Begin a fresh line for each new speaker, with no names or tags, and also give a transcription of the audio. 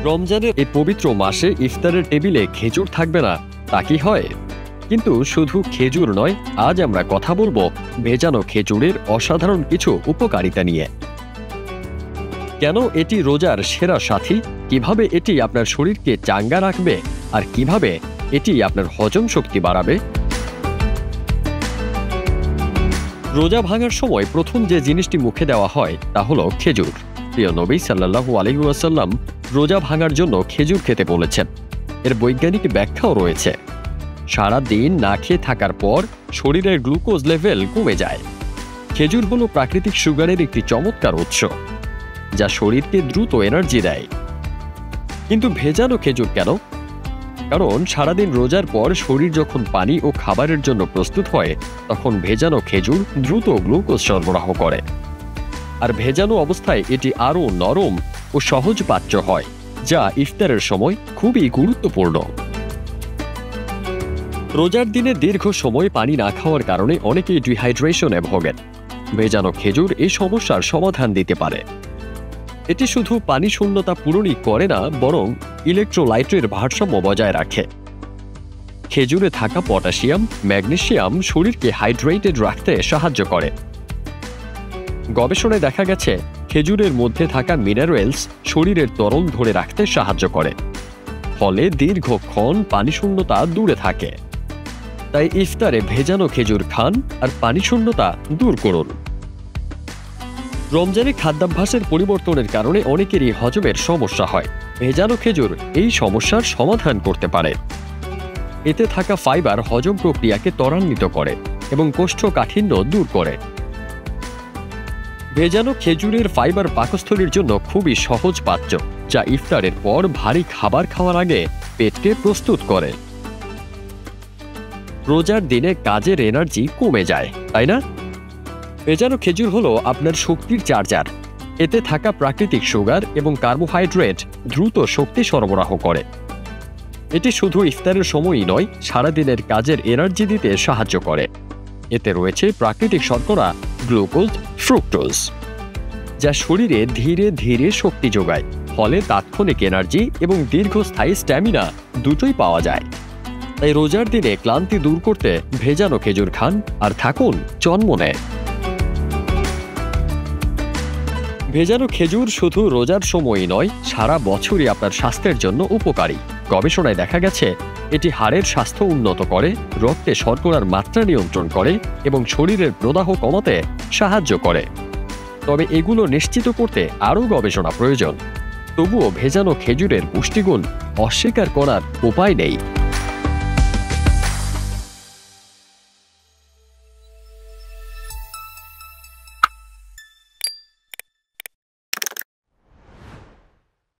রমজানের এই পবিত্র মাসে ইফতারের টেবিলে খেজুর থাকবে না তা কি হয়? কিন্তু শুধু খেজুর নয়, আজ আমরা কথা বলবো ভেজানো খেজুরের অসাধারণ কিছু উপকারিতা নিয়ে। কেন এটি রোজার সেরা সাথী, কিভাবে এটি আপনার শরীরকে চাঙ্গা রাখবে, আর কিভাবে এটি আপনার হজম শক্তি বাড়াবে। রোজা ভাঙার সময় প্রথম যে জিনিসটি মুখে দেওয়া হয় তা হলো খেজুর। প্রিয় নবী সাল্লাল্লাহু আলাইহি ওয়াসাল্লাম রোজা ভাঙার জন্য খেজুর খেতে বলেছেন। এর বৈজ্ঞানিক ব্যাখ্যাও রয়েছে। সারা দিন না খেয়ে থাকার পর শরীরের গ্লুকোজ লেভেল কমে যায়। খেজুর হলো প্রাকৃতিক সুগারের একটি চমৎকার উৎস, যা শরীরকে দ্রুত এনার্জি দেয়। কিন্তু ভেজানো খেজুর কেন? কারণ সারাদিন রোজার পর শরীর যখন পানি ও খাবারের জন্য প্রস্তুত হয়, তখন ভেজানো খেজুর দ্রুত গ্লুকোজ সরবরাহ করে। আর ভেজানো অবস্থায় এটি আরও নরম ও সহজ পাচ্য হয়, যা ইফতারের সময় খুবই গুরুত্বপূর্ণ। রোজার দিনে দীর্ঘ সময় পানি না খাওয়ার কারণে অনেকেই ডিহাইড্রেশনে ভোগেন। ভেজানো খেজুর এই সমস্যার সমাধান দিতে পারে। এটি শুধু পানি শূন্যতা পূরণই করে না, বরং ইলেকট্রোলাইটের ভারসাম্য বজায় রাখে। খেজুরে থাকা পটাশিয়াম, ম্যাগনেসিয়াম শরীরকে হাইড্রেটেড রাখতে সাহায্য করে। গবেষণায় দেখা গেছে খেজুরের মধ্যে থাকা মিনারেলস শরীরের তরল ধরে রাখতে সাহায্য করে, ফলে দীর্ঘক্ষণ পানিশূন্যতা দূরে থাকে। তাই ইফতারে ভেজানো খেজুর খান আর পানিশূন্যতা দূর করুন। রমজানে খাদ্যাভ্যাসের পরিবর্তনের কারণে অনেকেরই হজমের সমস্যা হয়। ভেজানো খেজুর এই সমস্যার সমাধান করতে পারে। এতে থাকা ফাইবার হজম প্রক্রিয়াকে ত্বরান্বিত করে এবং কোষ্ঠকাঠিন্য দূর করে। ভেজানো খেজুরের ফাইবার পাকস্থলীর জন্য খুবই সহজ পাচ্য, যা ইফতারের পর ভারী খাবার খাওয়ার আগে পেটকে প্রস্তুত করে। রোজার দিনে কাজের এনার্জি কমে যায়, তাই না? ভেজানো খেজুর হলো আপনার শক্তির চার্জার। এতে থাকা প্রাকৃতিক সুগার এবং কার্বোহাইড্রেট দ্রুত শক্তি সরবরাহ করে। এটি শুধু ইফতারের সময়ই নয়, সারাদিনের কাজের এনার্জি দিতে সাহায্য করে। এতে রয়েছে প্রাকৃতিক শর্করা, গ্লুকোজ, ফ্রুক্টোজ, যা শরীরে ধীরে ধীরে শক্তি যোগায়। ফলে তাৎক্ষণিক এনার্জি এবং দীর্ঘস্থায়ী স্ট্যামিনা দুটোই পাওয়া যায়। তাই রোজার দিনে ক্লান্তি দূর করতে ভেজানো খেজুর খান আর থাকুন চনমনে। ভেজানো খেজুর শুধু রোজার সময়ই নয়, সারা বছরই আপনার স্বাস্থ্যের জন্য উপকারী। গবেষণায় দেখা গেছে এটি হাড়ের স্বাস্থ্য উন্নত করে, রক্তে শর্করার মাত্রা নিয়ন্ত্রণ করে এবং শরীরের প্রদাহ কমাতে সাহায্য করে। তবে এগুলো নিশ্চিত করতে আরও গবেষণা প্রয়োজন। তবুও ভেজানো খেজুরের পুষ্টিগুণ অস্বীকার করার উপায় নেই।